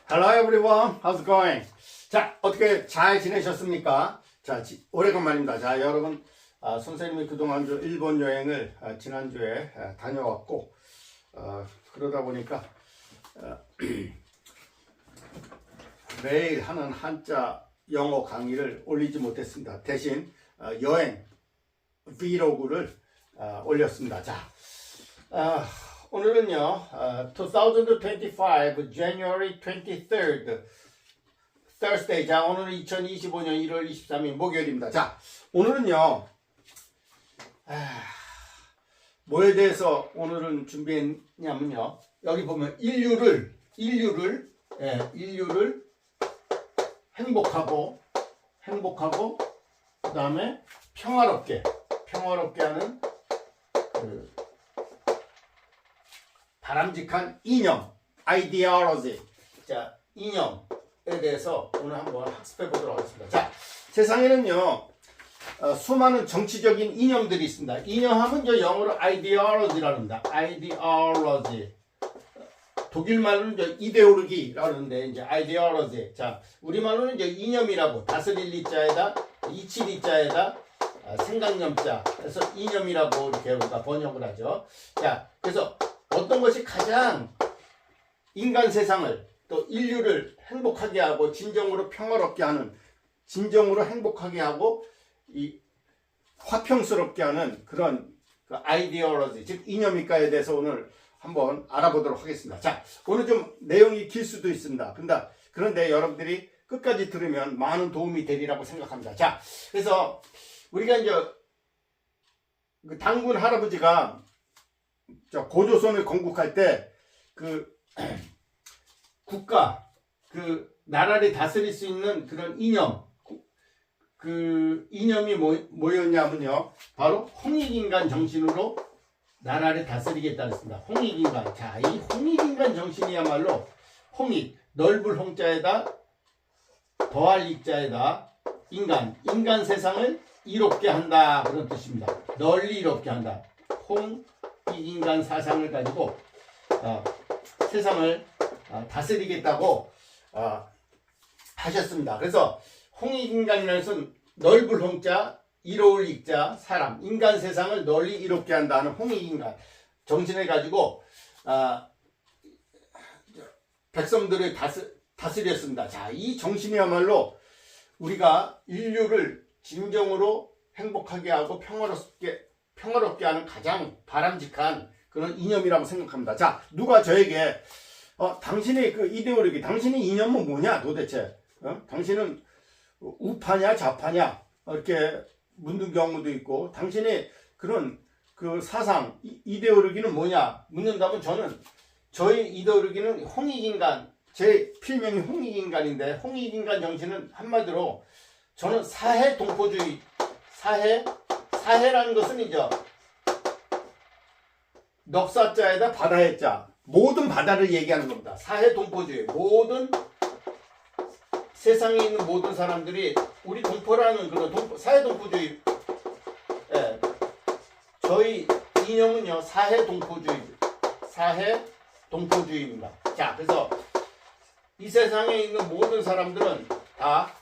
Hello everyone, how's it going? 자, 어떻게 잘 지내셨습니까? 자, 오래간만입니다. 자, 여러분, 선생님이 그동안 일본 여행을 지난주에 다녀왔고, 그러다 보니까 매일 하는 한자 영어 강의를 올리지 못했습니다. 대신 여행 브이로그를 올렸습니다. 자, 오늘은요, 2025 January 23rd Thursday. 자, 오늘은 2025년 1월 23일 목요일입니다. 자, 오늘은요, 뭐에 대해서 오늘은 준비했냐면요, 여기 보면 인류를 행복하고 그 다음에 평화롭게 하는 바람직한 이념, ideology. 자, 이념에 대해서 오늘 한번 학습해 보도록 하겠습니다. 자, 세상에는요, 수많은 정치적인 이념들이 있습니다. 이념하면 저 영어로 ideology라고 합니다. ideology. 독일말로는 저 이데올로기라고 하는데, 이제 ideology. 자, 우리말로는 이제 이념이라고, 다스릴 이자에다, 이칠 이자에다, 생각념자. 그래서 이념이라고 이렇게 우리가 번역을 하죠. 자, 그래서 어떤 것이 가장 인간 세상을 또 인류를 행복하게 하고 진정으로 평화롭게 하는, 진정으로 행복하게 하고 이 화평스럽게 하는 그런 아이디어로지, 즉 이념일까에 대해서 오늘 한번 알아보도록 하겠습니다. 자, 오늘 좀 내용이 길 수도 있습니다. 그런데 여러분들이 끝까지 들으면 많은 도움이 되리라고 생각합니다. 자, 그래서 우리가 이제 그 당군 할아버지가 고조선을 건국할 때 국가, 나라를 다스릴 수 있는 그런 이념, 이념이 뭐였냐면요, 바로 홍익인간 정신으로 나라를 다스리겠다 했습니다. 홍익인간. 자, 이 홍익인간 정신이야말로 홍익, 넓을 홍자에다 더할 익자에다 인간 세상을 이롭게 한다, 그런 뜻입니다. 널리 이롭게 한다. 홍익인간 사상을 가지고 세상을 다스리겠다고 하셨습니다. 그래서 홍익인간이라는 것은 넓을 홍자, 이로울 익자, 사람, 인간 세상을 널리 이롭게 한다는 홍익인간 정신을 가지고 백성들을 다스렸습니다. 자, 이 정신이야말로 우리가 인류를 진정으로 행복하게 하고 평화롭게 하는 가장 바람직한 그런 이념이라고 생각합니다. 자, 누가 저에게 당신의 그 이데올로기, 당신의 이념은 뭐냐 도대체? 당신은 우파냐 좌파냐? 이렇게 묻는 경우도 있고, 당신의 그런 그 사상, 이데올로기는 뭐냐 묻는다면 저의 이데올로기는 홍익인간, 제 필명이 홍익인간인데, 홍익인간 정신은 한마디로 저는 사해 동포주의, 사해라는 것은 이제 넉사자에다 바다의 자, 모든 바다를 얘기하는 겁니다. 사해 동포주의, 모든 세상에 있는 모든 사람들이 우리 동포라는 그런 사해 동포주의. 예, 저희 이념은요, 사해 동포주의입니다. 자, 그래서 이 세상에 있는 모든 사람들은 다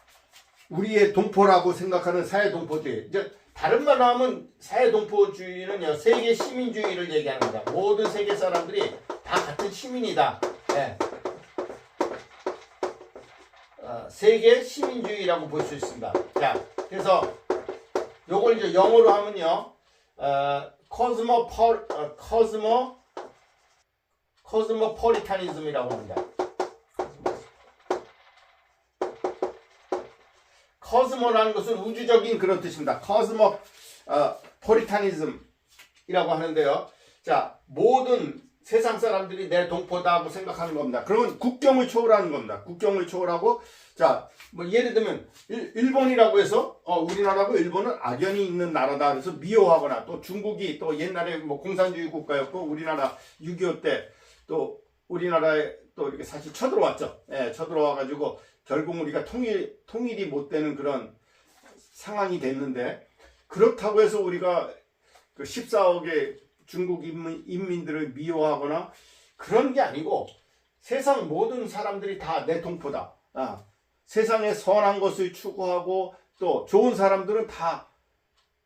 우리의 동포라고 생각하는 사해 동포주의. 이제 다른 말로 하면 사회 동포주의는요, 세계 시민주의를 얘기하는 겁니다. 모든 세계 사람들이 다 같은 시민이다. 네. 세계 시민주의라고 볼 수 있습니다. 자, 그래서 요걸 이제 영어로 하면요, 코스모폴리타니즘이라고 합니다. 코스모라는 것은 우주적인 그런 뜻입니다. 코스모폴리타니즘이라고 하는데요. 자, 모든 세상 사람들이 내 동포다고 생각하는 겁니다. 그러면 국경을 초월하는 겁니다. 국경을 초월하고, 자, 뭐 예를 들면 일본이라고 해서 우리나라하고 일본은 악연이 있는 나라다 그래서 미워하거나, 또 중국이 또 옛날에 뭐 공산주의 국가였고 우리나라 6.25 때 또 우리나라에 또 이렇게 사실 쳐들어왔죠. 예, 쳐들어와 가지고 결국 우리가 통일이 못 되는 그런 상황이 됐는데, 그렇다고 해서 우리가 그 14억의 중국 인민들을 미워하거나 그런 게 아니고, 세상 모든 사람들이 다 내 동포다. 세상에 선한 것을 추구하고 또 좋은 사람들은 다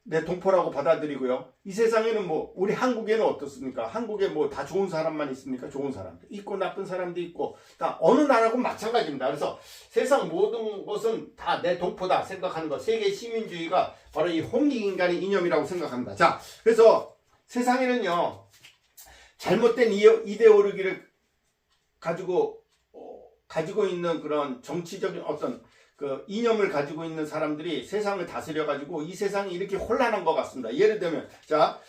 내 동포라고 받아들이고요. 이 세상에는 뭐 우리 한국에는 어떻습니까? 한국에 뭐 다 좋은 사람만 있습니까? 좋은 사람들 있고 나쁜 사람도 있고 다 어느 나라고 마찬가지입니다. 그래서 세상 모든 것은 다 내 동포다 생각하는 것, 세계 시민주의가 바로 이 홍익인간의 이념이라고 생각합니다. 자, 그래서 세상에는요 잘못된 이데올로기를 가지고 있는 그런 정치적인 어떤 그 이념을 가지고 있는 사람들이 세상을 다스려 가지고 이 세상이 이렇게 혼란한 것 같습니다. 예를 들면 자,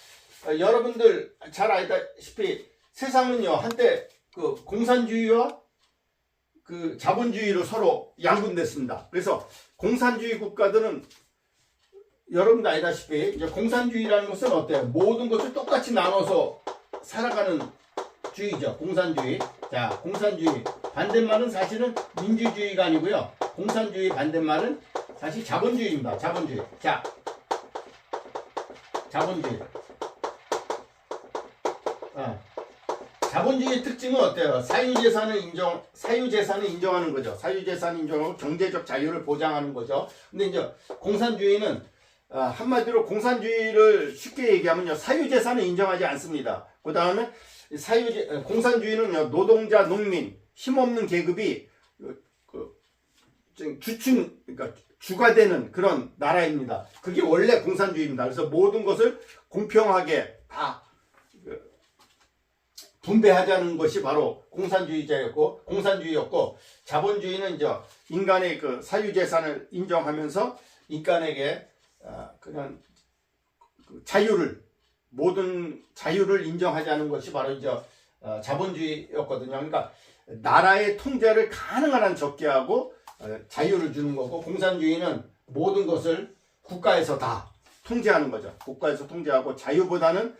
여러분들 잘 알다시피 세상은요 한때 그 공산주의와 그 자본주의로 서로 양분됐습니다. 그래서 공산주의 국가들은 여러분도 알다시피 이제 공산주의라는 것은 어때요? 모든 것을 똑같이 나눠서 살아가는 주의죠. 공산주의. 자, 공산주의 반대말은 사실은 민주주의가 아니고요. 공산주의 반대말은 사실 자본주의입니다. 자본주의. 자, 자본주의. 자본주의의 특징은 어때요? 사유재산을 인정하는 거죠. 사유재산을 인정하고 경제적 자유를 보장하는 거죠. 근데 이제 공산주의는 한마디로 공산주의를 쉽게 얘기하면요. 사유재산을 인정하지 않습니다. 그 다음에 공산주의는요. 노동자, 농민, 힘없는 계급이 그러니까 주가 되는 그런 나라입니다. 그게 원래 공산주의입니다. 그래서 모든 것을 공평하게 다 분배하자는 것이 바로 공산주의였고 자본주의는 이제 인간의 그 사유재산을 인정하면서 인간에게 그냥 모든 자유를 인정하자는 것이 바로 이제 자본주의였거든요. 그러니까 나라의 통제를 가능한 한 적게 하고 자유를 주는 거고, 공산주의는 모든 것을 국가에서 다 통제하는 거죠. 국가에서 통제하고 자유보다는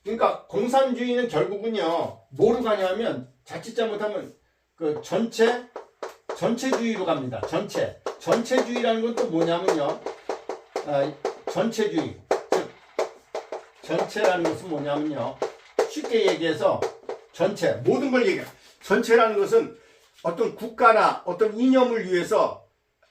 그러니까 공산주의는 결국은요 뭐로 가냐면 자칫 잘못하면 그 전체주의로 갑니다. 전체주의라는 건 또 뭐냐면요 전체주의, 즉 전체라는 것은 뭐냐면요 쉽게 얘기해서 전체 모든 걸 얘기해요. 전체라는 것은 어떤 국가나 어떤 이념을 위해서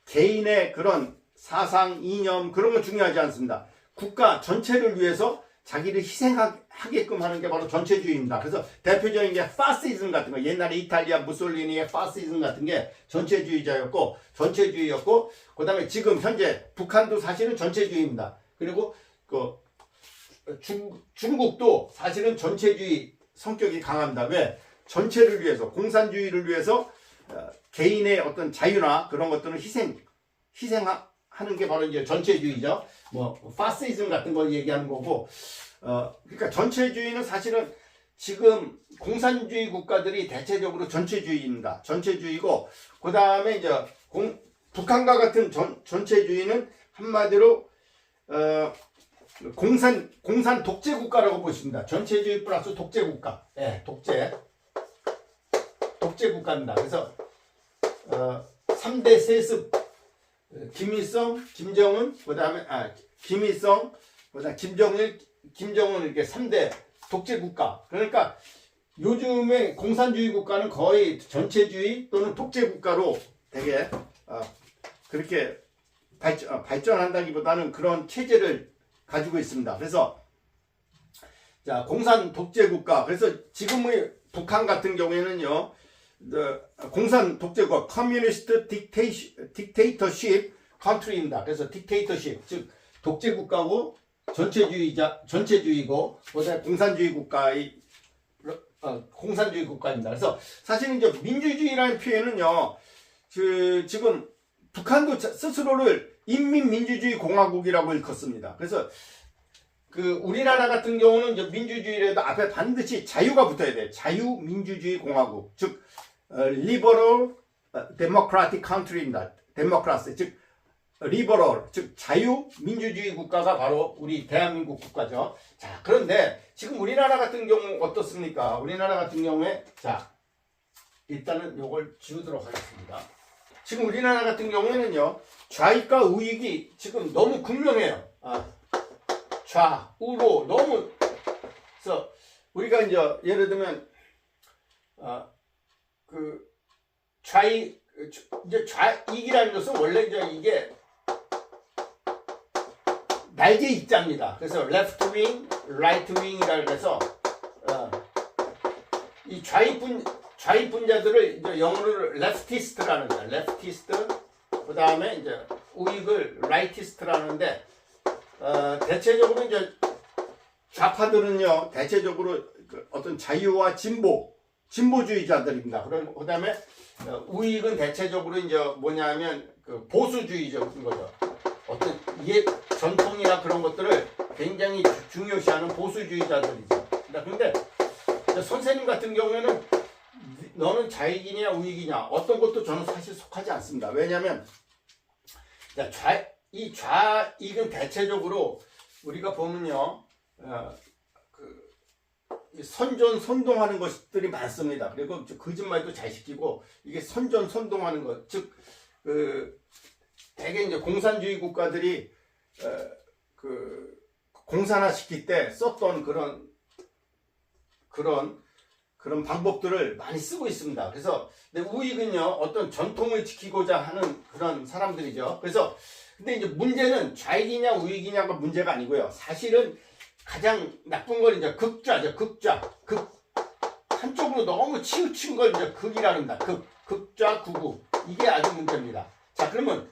개인의 그런 사상, 이념 그런 건 중요하지 않습니다. 국가 전체를 위해서 자기를 희생하게끔 하는 게 바로 전체주의입니다. 그래서 대표적인 게 파시즘 같은 거, 옛날에 이탈리아 무솔리니의 파시즘 같은 게 전체주의였고 그 다음에 지금 현재 북한도 사실은 전체주의입니다. 그리고 그 중국도 사실은 전체주의 성격이 강합니다. 왜? 전체를 위해서, 공산주의를 위해서 개인의 어떤 자유나 그런 것들은 희생하는 게 바로 이제 전체주의죠. 뭐 파시즘 같은 걸 얘기하는 거고, 그러니까 전체주의는 사실은 지금 공산주의 국가들이 대체적으로 전체주의입니다. 전체주의고, 그 다음에 이제 북한과 같은 전체주의는 한마디로 공산 독재 국가라고 보십니다. 전체주의 플러스 독재 국가. 네, 독재 국가입니다. 그래서 3대 세습, 김일성, 김정은, 그다음에 김일성, 그다음 김정은 이렇게 3대 독재 국가. 그러니까 요즘에 공산주의 국가는 거의 전체주의 또는 독재 국가로 되게 그렇게 발전한다기보다는 그런 체제를 가지고 있습니다. 그래서 자, 공산 독재 국가. 그래서 지금의 북한 같은 경우에는요, 공산 독재국가, 커뮤니스트 딕테이터십 컨트리입니다. 그래서 딕테이터십, 즉 독재 국가고 전체주의고, 그다음에 공산주의 국가입니다. 그래서 사실 이제 민주주의라는 표현은요, 지금 북한도 스스로를 인민민주주의 공화국이라고 일컫습니다. 그래서 우리나라 같은 경우는 이제 민주주의라도 앞에 반드시 자유가 붙어야 돼요. 자유민주주의 공화국, 즉 liberal democratic country입니다. 데모크라시, 즉 liberal, 즉 자유민주주의 국가가 바로 우리 대한민국 국가죠. 자, 그런데 지금 우리나라 같은 경우 어떻습니까? 우리나라 같은 경우에 자, 일단은 요걸 지우도록 하겠습니다. 지금 우리나라 같은 경우에는요, 좌익과 우익이 지금 너무 극명해요. 좌우로 너무. 그래서 우리가 이제 예를 들면 그 이제 좌익이라는 것은 원래 이제 이게 날개 입자입니다. 그래서 left wing, right wing이라고 해서 이 좌익분자들을 이제 영어로 leftist라는 거예요. leftist. 그 다음에 이제 우익을 rightist라는데 대체적으로 이제 좌파들은요 대체적으로 어떤 자유와 진보주의자들입니다. 그 다음에 우익은 대체적으로 이제 뭐냐면 그 보수주의적인 거죠. 어떤 옛 전통이나 그런 것들을 굉장히 중요시하는 보수주의자들이죠. 그런데 선생님 같은 경우에는 너는 좌익이냐 우익이냐 어떤 것도 저는 사실 속하지 않습니다. 왜냐하면 이 좌익은 대체적으로 우리가 보면요 선전선동하는 것들이 많습니다. 그리고 거짓말도 잘 시키고 이게 선전선동하는 것, 즉 대개 이제 공산주의 국가들이 공산화 시킬 때 썼던 그런 방법들을 많이 쓰고 있습니다. 그래서 우익은요 어떤 전통을 지키고자 하는 그런 사람들이죠. 그래서 근데 이제 문제는 좌익이냐 우익이냐가 문제가 아니고요. 사실은 가장 나쁜 건 이제 극좌죠. 극 한쪽으로 너무 치우친 걸 이제 극이라는 다. 극좌 극우 이게 아주 문제입니다. 자 그러면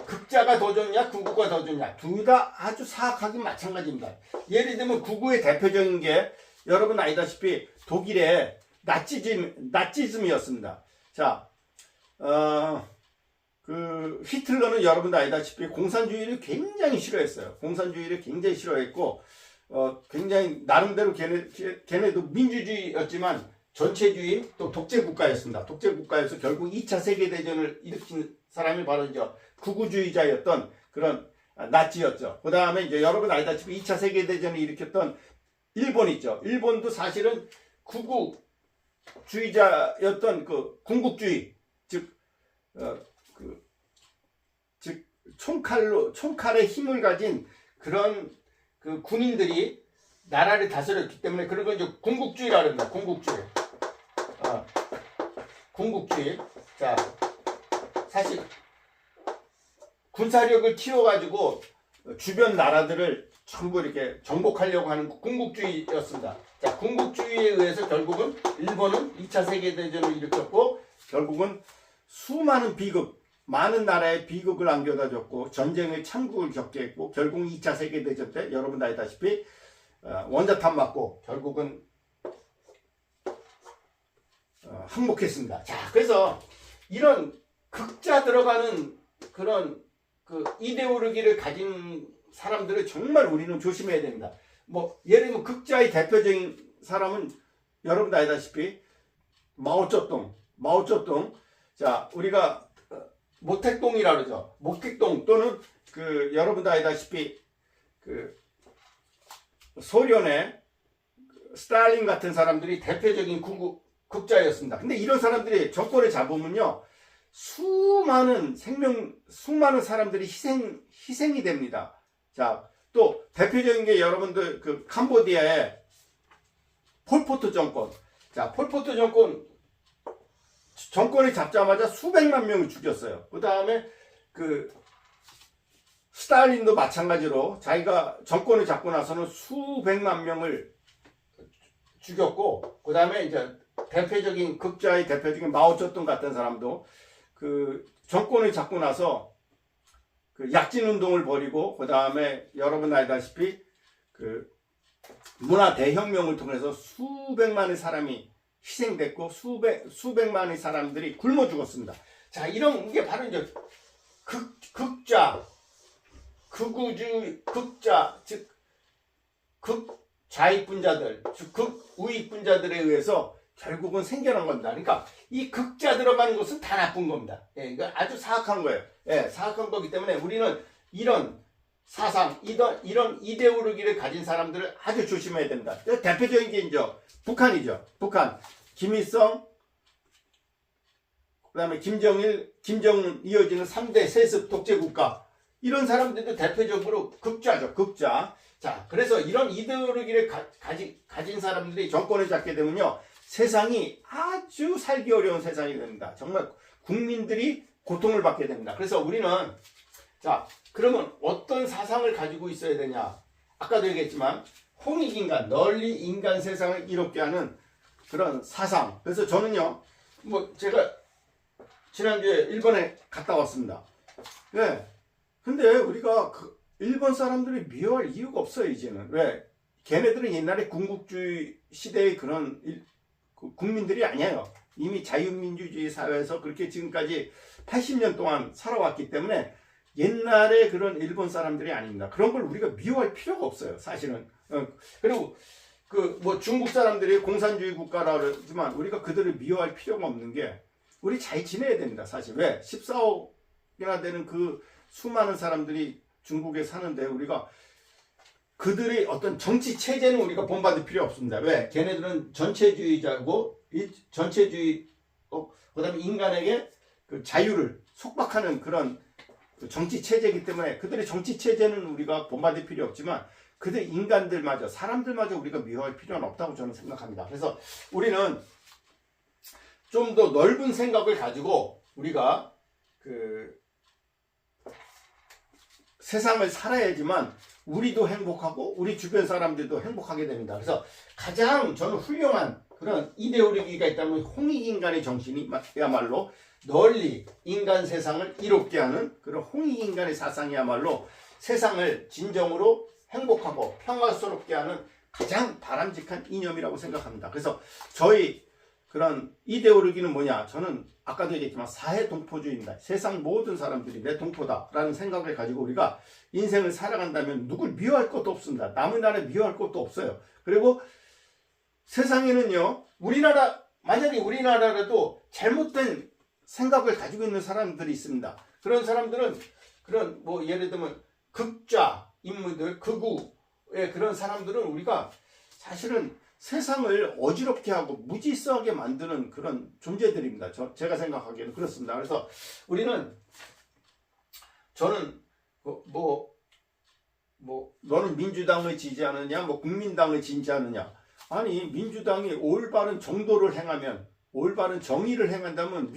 극좌가 더 좋냐 극우가 더 좋냐 둘 다 아주 사악하긴 마찬가지입니다. 예를 들면 극우의 대표적인 게 여러분 알다시피 독일의 나치즘이었습니다. 자, 히틀러는 여러분도 알다시피 공산주의를 굉장히 싫어했어요. 공산주의를 굉장히 싫어했고, 굉장히 나름대로 걔네도 민주주의였지만 전체주의 또 독재국가였습니다. 독재국가에서 결국 2차 세계대전을 일으킨 사람이 바로 이제 극우주의자였던 그런 나치였죠. 그 다음에 이제 여러분 알다시피 2차 세계대전을 일으켰던 일본 있죠. 일본도 사실은 극우주의자였던 그 군국주의, 즉 총칼의 힘을 가진 그런 그 군인들이 나라를 다스렸기 때문에 그런 걸 이제 군국주의라 합니다. 군국주의. 자, 사실 군사력을 키워가지고 주변 나라들을 전부 이렇게 정복하려고 하는 군국주의였습니다. 자, 군국주의에 의해서 결국은 일본은 2차 세계대전을 일으켰고 결국은 수많은 많은 나라의 비극을 안겨다 줬고 전쟁의 참국을 겪게 했고 결국 2차 세계대전 때 여러분 알다시피 원자탄 맞고 결국은 항복했습니다. 자, 그래서 이런 극자 들어가는 그런 그 이데올로기를 가진 사람들을 정말 우리는 조심해야 됩니다. 뭐 예를 들면 극자의 대표적인 사람은 여러분 알다시피 마오쩌둥. 자, 우리가 모택동이라 그러죠. 모택동 또는 그 여러분도 알다시피 그 소련의 스탈린 같은 사람들이 대표적인 극자였습니다. 근데 이런 사람들이 정권을 잡으면요 수많은 사람들이 희생이 됩니다. 자, 또 대표적인 게 여러분들 그 캄보디아의 폴포트 정권. 자, 폴포트 정권을 잡자마자 수백만 명을 죽였어요. 그 다음에 그 스탈린도 마찬가지로 자기가 정권을 잡고 나서는 수백만 명을 죽였고, 그 다음에 이제 극자의 대표적인 마오쩌둥 같은 사람도 그 정권을 잡고 나서 그 약진 운동을 벌이고, 그 다음에 여러분 알다시피 그 문화 대혁명을 통해서 수백만의 사람이 희생됐고 수백만의 사람들이 굶어 죽었습니다. 자, 이런 게 바로 이제 극자, 극우주의, 극자, 즉 극좌익분자들, 즉 극우익분자들에 의해서 결국은 생겨난 겁니다. 그러니까 이 극자 들어가는 것은 다 나쁜 겁니다. 예, 이거 아주 사악한 거예요. 예, 사악한 거기 때문에 우리는 이런 사상, 이런 이데올로기를 가진 사람들을 아주 조심해야 됩니다. 대표적인 게 이제 북한이죠. 북한. 김일성, 그 다음에 김정일, 김정은 이어지는 3대 세습 독재국가. 이런 사람들도 대표적으로 극자죠. 극자. 자, 그래서 이런 이데올로기를 가진 사람들이 정권을 잡게 되면요. 세상이 아주 살기 어려운 세상이 됩니다. 정말 국민들이 고통을 받게 됩니다. 그래서 우리는 자, 그러면 어떤 사상을 가지고 있어야 되냐? 아까도 얘기했지만 홍익인간, 널리 인간 세상을 이롭게 하는 그런 사상. 그래서 저는요, 뭐 제가 지난주에 일본에 갔다 왔습니다. 네. 근데 우리가 그 일본 사람들이 미워할 이유가 없어요, 이제는. 왜? 걔네들은 옛날에 군국주의 시대의 그런 국민들이 아니에요. 이미 자유민주주의 사회에서 그렇게 지금까지 80년 동안 살아왔기 때문에 옛날에 그런 일본 사람들이 아닙니다. 그런 걸 우리가 미워할 필요가 없어요, 사실은. 그리고 그 뭐 중국 사람들이 공산주의 국가라 그러지만 우리가 그들을 미워할 필요가 없는 게 우리 잘 지내야 됩니다, 사실. 왜? 14억이나 되는 그 수많은 사람들이 중국에 사는데 우리가 그들의 어떤 정치 체제는 우리가 본받을 필요 없습니다. 왜? 걔네들은 전체주의자고 전체주의 그다음에 인간에게 그 자유를 속박하는 그런 정치 체제이기 때문에 그들의 정치 체제는 우리가 본받을 필요 없지만 그들 인간들마저 사람들마저 우리가 미워할 필요는 없다고 저는 생각합니다. 그래서 우리는 좀 더 넓은 생각을 가지고 우리가 그 세상을 살아야지만 우리도 행복하고 우리 주변 사람들도 행복하게 됩니다. 그래서 가장 저는 훌륭한 그런 이데올로기가 있다면 홍익인간의 정신이야말로 널리 인간 세상을 이롭게 하는 그런 홍익인간의 사상이야말로 세상을 진정으로 행복하고 평화스럽게 하는 가장 바람직한 이념이라고 생각합니다. 그래서 저희 그런 이데올로기는 뭐냐? 저는 아까도 얘기했지만 사회 동포주의입니다. 세상 모든 사람들이 내 동포다라는 생각을 가지고 우리가 인생을 살아간다면 누굴 미워할 것도 없습니다. 남의 나라에 미워할 것도 없어요. 그리고 세상에는요, 만약에 우리나라라도 잘못된 생각을 가지고 있는 사람들이 있습니다. 그런 사람들은 그런 뭐 예를 들면 극좌 인물들, 극우의 그런 사람들은 우리가 사실은 세상을 어지럽게 하고 무질서하게 만드는 그런 존재들입니다. 제가 생각하기에는 그렇습니다. 그래서 저는 너는 민주당을 지지하느냐, 국민당을 지지하느냐. 아니, 민주당이 올바른 정도를 행하면, 올바른 정의를 행한다면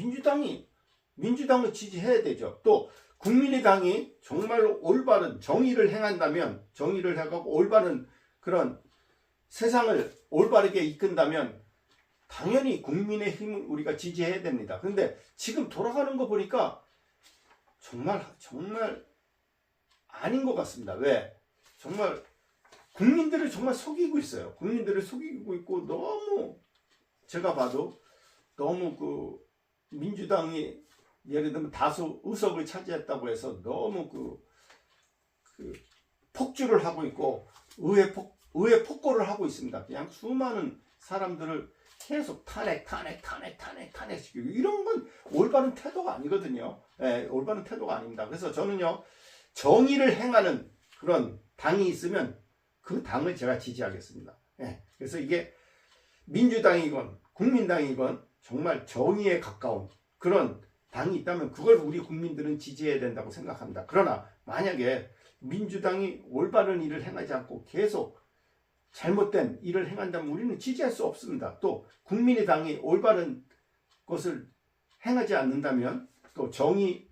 민주당을 지지해야 되죠. 또 국민의당이 정말로 올바른 정의를 행한다면, 정의를 해가고 올바른 그런 세상을 올바르게 이끈다면 당연히 국민의힘을 우리가 지지해야 됩니다. 그런데 지금 돌아가는 거 보니까 정말 아닌 것 같습니다. 왜? 정말 국민들을 정말 속이고 있어요. 국민들을 속이고 있고 너무 제가 봐도 너무 그 민주당이 예를 들면 다수 의석을 차지했다고 해서 너무 그 폭주를 하고 있고 의회 폭거를 하고 있습니다. 그냥 수많은 사람들을 계속 탄핵시키고 이런 건 올바른 태도가 아니거든요. 예, 올바른 태도가 아닙니다. 그래서 저는요, 정의를 행하는 그런 당이 있으면 그 당을 제가 지지하겠습니다. 예, 그래서 이게 민주당이건 국민당이건 정말 정의에 가까운 그런 당이 있다면 그걸 우리 국민들은 지지해야 된다고 생각합니다. 그러나 만약에 민주당이 올바른 일을 행하지 않고 계속 잘못된 일을 행한다면 우리는 지지할 수 없습니다. 또 국민의당이 올바른 것을 행하지 않는다면 또 정의의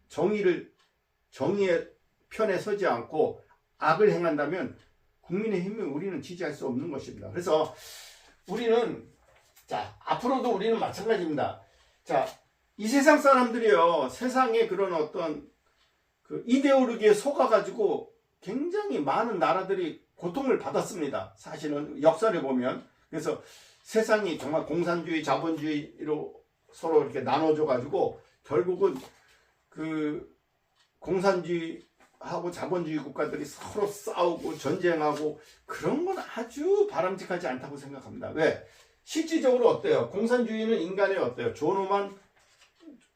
편에 서지 않고 악을 행한다면 국민의힘을 우리는 지지할 수 없는 것입니다. 그래서 우리는 앞으로도 우리는 마찬가지입니다. 이 세상 사람들이요, 세상에 그런 어떤 그 이데올로기에 속아가지고 굉장히 많은 나라들이 고통을 받았습니다. 사실은 역사를 보면. 그래서 세상이 정말 공산주의, 자본주의로 서로 이렇게 나눠져 가지고 결국은 그 공산주의하고 자본주의 국가들이 서로 싸우고 전쟁하고 그런 건 아주 바람직하지 않다고 생각합니다. 왜? 실질적으로 어때요? 공산주의는 인간의 어때요?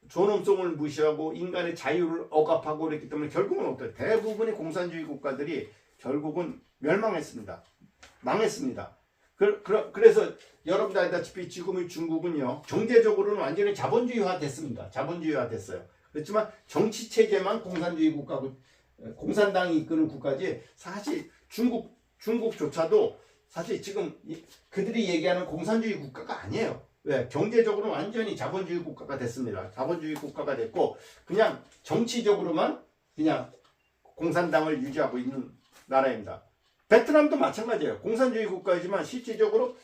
존엄성을 무시하고 인간의 자유를 억압하고 그랬기 때문에 결국은 어때요? 대부분의 공산주의 국가들이 결국은 멸망했습니다. 망했습니다. 그래서 여러분들 알다시피 지금의 중국은요, 경제적으로는 완전히 자본주의화 됐습니다. 자본주의화 됐어요. 그렇지만 정치체제만 공산주의 국가고 공산당이 이끄는 국가지 사실 중국조차도 사실 지금 그들이 얘기하는 공산주의 국가가 아니에요. 왜? 경제적으로 완전히 자본주의 국가가 됐습니다. 자본주의 국가가 됐고 그냥 정치적으로만 그냥 공산당을 유지하고 있는 나라입니다. 베트남도 마찬가지예요. 공산주의 국가이지만 실질적으로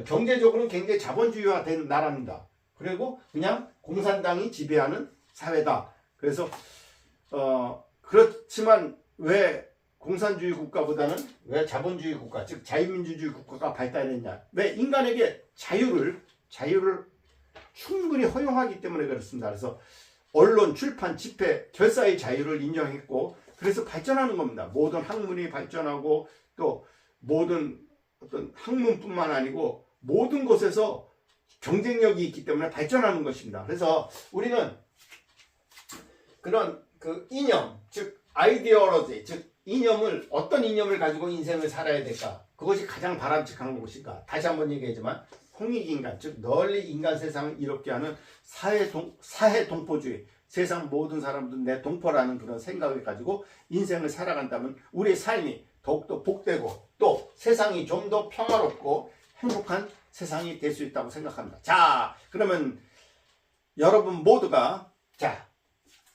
경제적으로는 굉장히 자본주의화된 나라입니다. 그리고 그냥 공산당이 지배하는 사회다. 그래서 그렇지만 왜 공산주의 국가보다는 왜 자본주의 국가, 즉 자유민주주의 국가가 발달했냐? 왜 인간에게 자유를 충분히 허용하기 때문에 그렇습니다. 그래서 언론, 출판, 집회, 결사의 자유를 인정했고 그래서 발전하는 겁니다. 모든 학문이 발전하고 또 모든 어떤 학문뿐만 아니고 모든 곳에서 경쟁력이 있기 때문에 발전하는 것입니다. 그래서 우리는 그런 그 이념, 즉 아이디어로지, 즉 이념을 어떤 이념을 가지고 인생을 살아야 될까? 그것이 가장 바람직한 것인가? 다시 한번 얘기하지만 홍익인간, 즉 널리 인간 세상을 이롭게 하는 사회 동포주의, 세상 모든 사람들은 내 동포라는 그런 생각을 가지고 인생을 살아간다면 우리의 삶이 더욱더 복되고 또 세상이 좀 더 평화롭고 행복한 세상이 될 수 있다고 생각합니다. 자, 그러면 여러분 모두가 자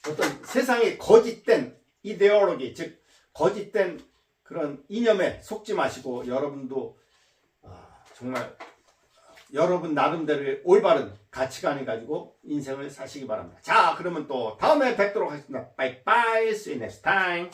어떤 세상의 거짓된 이데올로기, 즉 거짓된 그런 이념에 속지 마시고 여러분도 정말 여러분 나름대로의 올바른 가치관을 가지고 인생을 사시기 바랍니다. 자, 그러면 또 다음에 뵙도록 하겠습니다. Bye bye. See you next time.